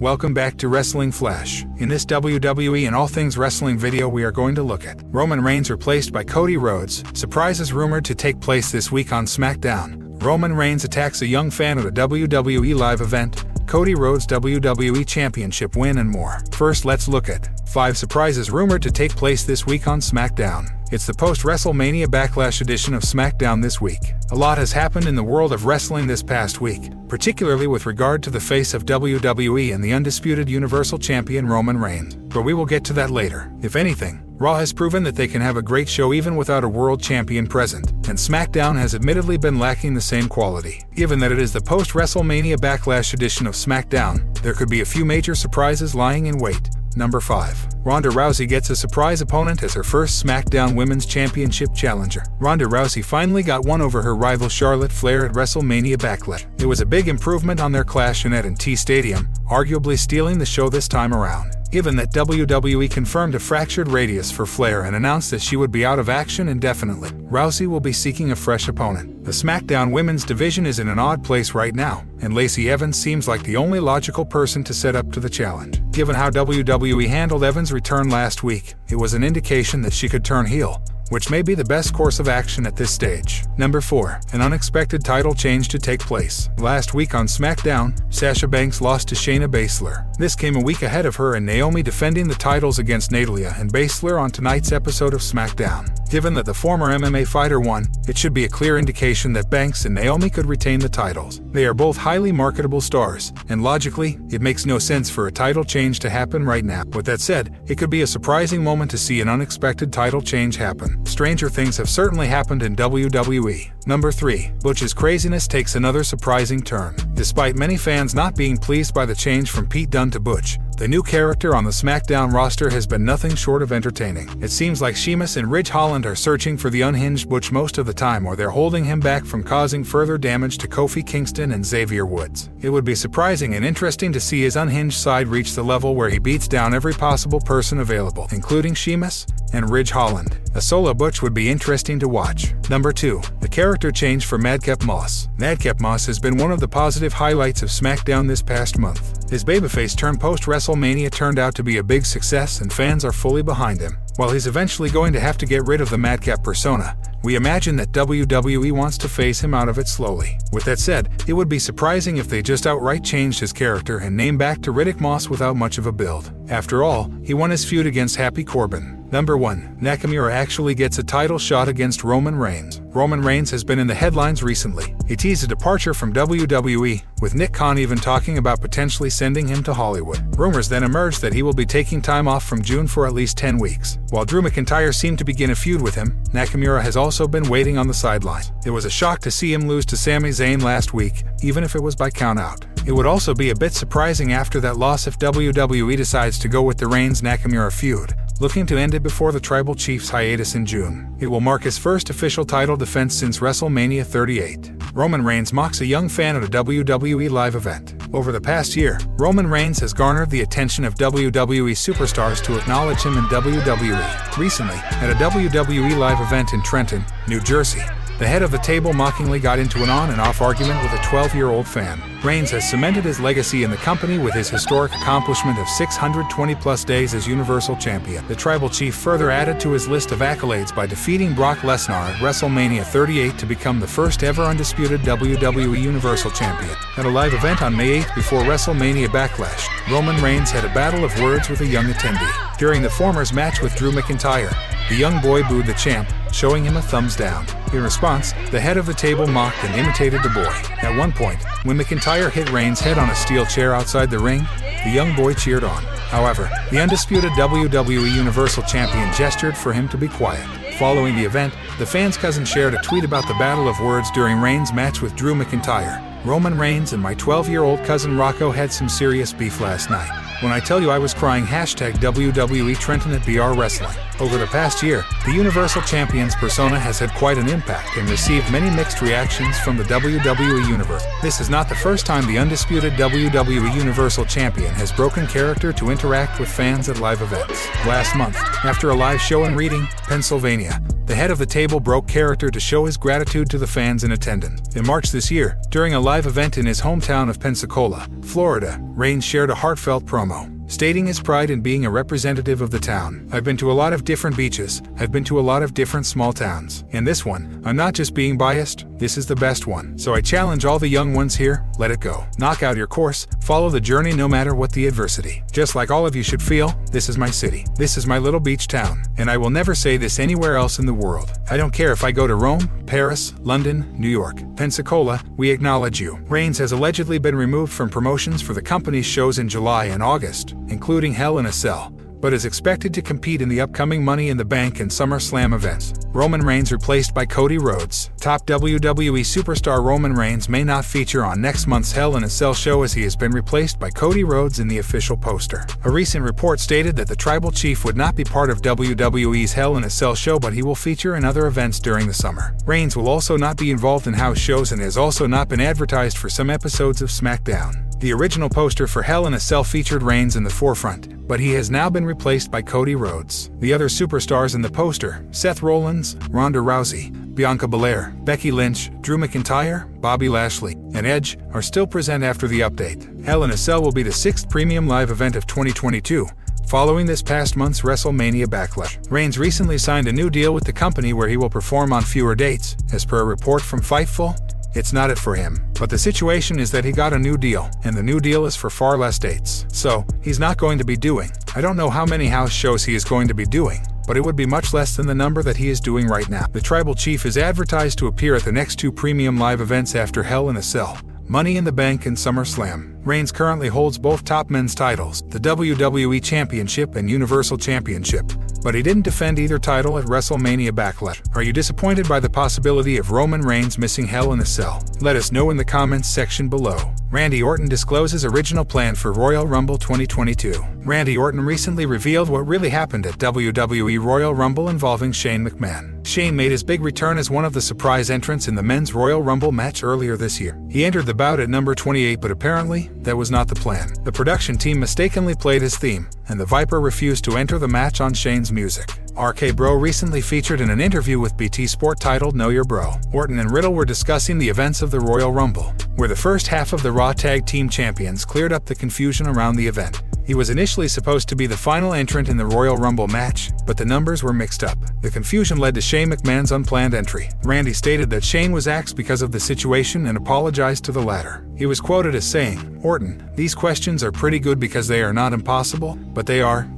Welcome back to Wrestling Flash. In this WWE and all things wrestling video we are going to look at Roman Reigns replaced by Cody Rhodes. Surprises rumored to take place this week on Smackdown. Roman Reigns attacks a young fan at a WWE live event. Cody Rhodes WWE Championship win and more. First, let's look at 5 surprises rumored to take place this week on Smackdown. It's the post-WrestleMania Backlash edition of Smackdown this week. A lot has happened in the world of wrestling this past week, particularly with regard to the face of WWE and the undisputed Universal Champion Roman Reigns. But we will get to that later. If anything, Raw has proven that they can have a great show even without a world champion present, and Smackdown has admittedly been lacking the same quality. Given that it is the post-WrestleMania Backlash edition of Smackdown, there could be a few major surprises lying in wait. Number 5. Ronda Rousey gets a surprise opponent as her first SmackDown Women's Championship challenger. Ronda Rousey finally got one over her rival Charlotte Flair at WrestleMania Backlash. It was a big improvement on their clash in T Stadium, arguably stealing the show this time around. Given that WWE confirmed a fractured radius for Flair and announced that she would be out of action indefinitely, Rousey will be seeking a fresh opponent. The SmackDown Women's division is in an odd place right now, and Lacey Evans seems like the only logical person to set up to the challenge. Given how WWE handled Evans' return last week, it was an indication that she could turn heel, which may be the best course of action at this stage. Number 4. An unexpected title change to take place. Last week on SmackDown, Sasha Banks lost to Shayna Baszler. This came a week ahead of her and Naomi defending the titles against Natalya and Baszler on tonight's episode of SmackDown. Given that the former MMA fighter won, it should be a clear indication that Banks and Naomi could retain the titles. They are both highly marketable stars, and logically, it makes no sense for a title change to happen right now. With that said, it could be a surprising moment to see an unexpected title change happen. Stranger things have certainly happened in WWE. Number 3. Butch's craziness takes another surprising turn. Despite many fans not being pleased by the change from Pete Dunne to Butch, the new character on the SmackDown roster has been nothing short of entertaining. It seems like Sheamus and Ridge Holland are searching for the unhinged Butch most of the time, or they're holding him back from causing further damage to Kofi Kingston and Xavier Woods. It would be surprising and interesting to see his unhinged side reach the level where he beats down every possible person available, including Sheamus and Ridge Holland. A solo Butch would be interesting to watch. Number 2. The character change for MADCAP Moss. MADCAP Moss has been one of the positive highlights of SmackDown this past month. His babyface turn post-WrestleMania turned out to be a big success and fans are fully behind him. While he's eventually going to have to get rid of the MADCAP persona, we imagine that WWE wants to phase him out of it slowly. With that said, it would be surprising if they just outright changed his character and named back to Riddick Moss without much of a build. After all, he won his feud against Happy Corbin. Number 1. Nakamura actually gets a title shot against Roman Reigns. Roman Reigns has been in the headlines recently. He teased a departure from WWE, with Nick Khan even talking about potentially sending him to Hollywood. Rumors then emerged that he will be taking time off from June for at least 10 weeks. While Drew McIntyre seemed to begin a feud with him, Nakamura has also been waiting on the sidelines. It was a shock to see him lose to Sami Zayn last week, even if it was by countout. It would also be a bit surprising after that loss if WWE decides to go with the Reigns-Nakamura feud, looking to end it before the Tribal Chief's hiatus in June. It will mark his first official title defense since WrestleMania 38. Roman Reigns mocks a young fan at a WWE live event. Over the past year, Roman Reigns has garnered the attention of WWE superstars to acknowledge him in WWE. Recently, at a WWE live event in Trenton, New Jersey, the head of the table mockingly got into an on and off argument with a 12-year-old fan. Reigns has cemented his legacy in the company with his historic accomplishment of 620-plus days as Universal Champion. The Tribal Chief further added to his list of accolades by defeating Brock Lesnar at WrestleMania 38 to become the first ever undisputed WWE Universal Champion. At a live event on May 8 before WrestleMania Backlash, Roman Reigns had a battle of words with a young attendee. During the former's match with Drew McIntyre, the young boy booed the champ, showing him a thumbs down. In response, the head of the table mocked and imitated the boy. At one point, when McIntyre hit Reigns' head on a steel chair outside the ring, the young boy cheered on. However, the undisputed WWE Universal Champion gestured for him to be quiet. Following the event, the fan's cousin shared a tweet about the battle of words during Reigns' match with Drew McIntyre. Roman Reigns and my 12-year-old cousin Rocco had some serious beef last night. When I tell you I was crying, #WWE Trenton at BR Wrestling. Over the past year, the Universal Champion's persona has had quite an impact and received many mixed reactions from the WWE Universe. This is not the first time the undisputed WWE Universal Champion has broken character to interact with fans at live events. Last month, after a live show in Reading, Pennsylvania, The head of the table broke character to show his gratitude to the fans in attendance. In March this year, during a live event in his hometown of Pensacola, Florida, Reigns shared a heartfelt promo, stating his pride in being a representative of the town. "I've been to a lot of different beaches. I've been to a lot of different small towns. And this one, I'm not just being biased, this is the best one. So I challenge all the young ones here, let it go. Knock out your course, follow the journey no matter what the adversity. Just like all of you should feel, this is my city. This is my little beach town. And I will never say this anywhere else in the world. I don't care if I go to Rome, Paris, London, New York, Pensacola, we acknowledge you." Reigns has allegedly been removed from promotions for the company's shows in July and August, including Hell in a Cell, but is expected to compete in the upcoming Money in the Bank and SummerSlam events. Roman Reigns replaced by Cody Rhodes. Top WWE superstar Roman Reigns may not feature on next month's Hell in a Cell show as he has been replaced by Cody Rhodes in the official poster. A recent report stated that the Tribal Chief would not be part of WWE's Hell in a Cell show, but he will feature in other events during the summer. Reigns will also not be involved in house shows and has also not been advertised for some episodes of Smackdown. The original poster for Hell in a Cell featured Reigns in the forefront, but he has now been replaced by Cody Rhodes. The other superstars in the poster, Seth Rollins, Ronda Rousey, Bianca Belair, Becky Lynch, Drew McIntyre, Bobby Lashley, and Edge, are still present after the update. Hell in a Cell will be the 6th premium live event of 2022, following this past month's WrestleMania Backlash. Reigns recently signed a new deal with the company where he will perform on fewer dates. As per a report from Fightful, it's not it for him. But the situation is that he got a new deal, and the new deal is for far less dates. So, he's not going to be doing. I don't know how many house shows he is going to be doing, but it would be much less than the number that he is doing right now. The Tribal Chief is advertised to appear at the next 2 premium live events after Hell in a Cell, Money in the Bank and SummerSlam. Reigns currently holds both top men's titles, the WWE Championship and Universal Championship, but he didn't defend either title at WrestleMania Backlash. Are you disappointed by the possibility of Roman Reigns missing Hell in a Cell? Let us know in the comments section below. Randy Orton discloses original plan for Royal Rumble 2022. Randy Orton recently revealed what really happened at WWE Royal Rumble involving Shane McMahon. Shane made his big return as one of the surprise entrants in the men's Royal Rumble match earlier this year. He entered the bout at number 28, but apparently, that was not the plan. The production team mistakenly played his theme, and the Viper refused to enter the match on Shane's music. RK Bro recently featured in an interview with BT Sport titled Know Your Bro. Orton and Riddle were discussing the events of the Royal Rumble, where the first half of the Raw Tag Team Champions cleared up the confusion around the event. He was initially supposed to be the final entrant in the Royal Rumble match, but the numbers were mixed up. The confusion led to Shane McMahon's unplanned entry. Randy stated that Shane was axed because of the situation and apologized to the latter. He was quoted as saying, "Orton, these questions are pretty good because they are not impossible, but they are,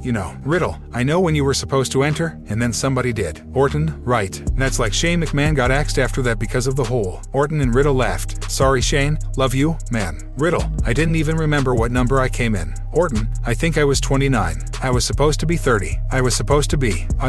Riddle, I know when you were supposed to enter, and then somebody did. Orton, right." And that's like Shane McMahon got axed after that because of the whole. Orton and Riddle laughed. "Sorry Shane, love you, man." Riddle, "I didn't even remember what number I came in." Orton, "I think I was 29. I was supposed to be 30. I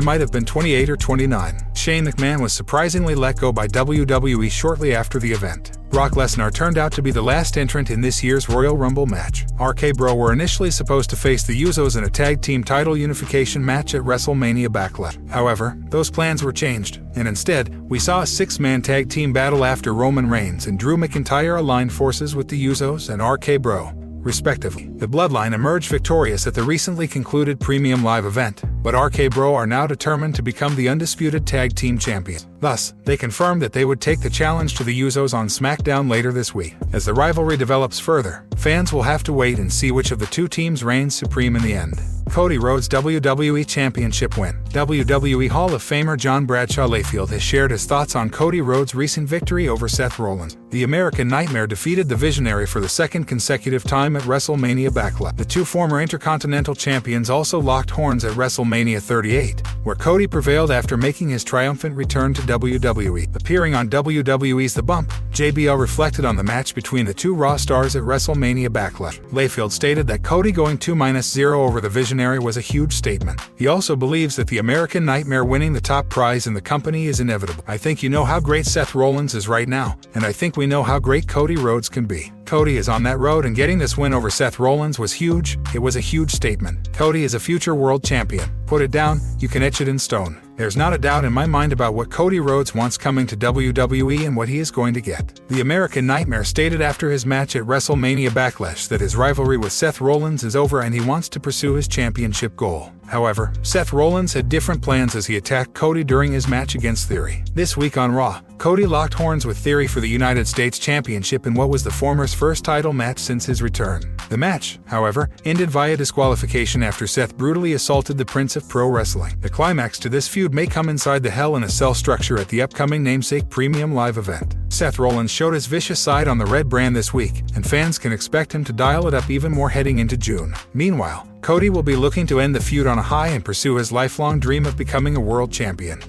might have been 28 or 29. Shane McMahon was surprisingly let go by WWE shortly after the event. Brock Lesnar turned out to be the last entrant in this year's Royal Rumble match. RK Bro were initially supposed to face the Usos in a tag team title unification match at WrestleMania Backlash. However, those plans were changed, and instead, we saw a 6-man tag team battle after Roman Reigns and Drew McIntyre aligned forces with the Usos and RK Bro, respectively. The Bloodline emerged victorious at the recently concluded Premium Live event, but RK Bro are now determined to become the undisputed tag team champions. Thus, they confirmed that they would take the challenge to the Usos on Smackdown later this week. As the rivalry develops further, fans will have to wait and see which of the two teams reigns supreme in the end. Cody Rhodes' WWE Championship win. WWE Hall of Famer John Bradshaw Layfield has shared his thoughts on Cody Rhodes' recent victory over Seth Rollins. The American Nightmare defeated the Visionary for the second consecutive time at WrestleMania Backlash. The two former Intercontinental Champions also locked horns at WrestleMania 38, where Cody prevailed after making his triumphant return to WWE. Appearing on WWE's The Bump, JBL reflected on the match between the two Raw stars at WrestleMania Backlash. Layfield stated that Cody going 2-0 over the Visionary was a huge statement. He also believes that the American Nightmare winning the top prize in the company is inevitable. "I think you know how great Seth Rollins is right now, and I think we know how great Cody Rhodes can be. Cody is on that road, and getting this win over Seth Rollins was huge. It was a huge statement. Cody is a future world champion. Put it down, you can etch it in stone. There's not a doubt in my mind about what Cody Rhodes wants coming to WWE and what he is going to get." The American Nightmare stated after his match at WrestleMania Backlash that his rivalry with Seth Rollins is over and he wants to pursue his championship goal. However, Seth Rollins had different plans as he attacked Cody during his match against Theory. This week on Raw, Cody locked horns with Theory for the United States Championship in what was the former's first title match since his return. The match, however, ended via disqualification after Seth brutally assaulted the Prince of Pro Wrestling. The climax to this feud may come inside the Hell in a Cell structure at the upcoming Namesake Premium Live event. Seth Rollins showed his vicious side on the red brand this week, and fans can expect him to dial it up even more heading into June. Meanwhile, Cody will be looking to end the feud on a high and pursue his lifelong dream of becoming a world champion.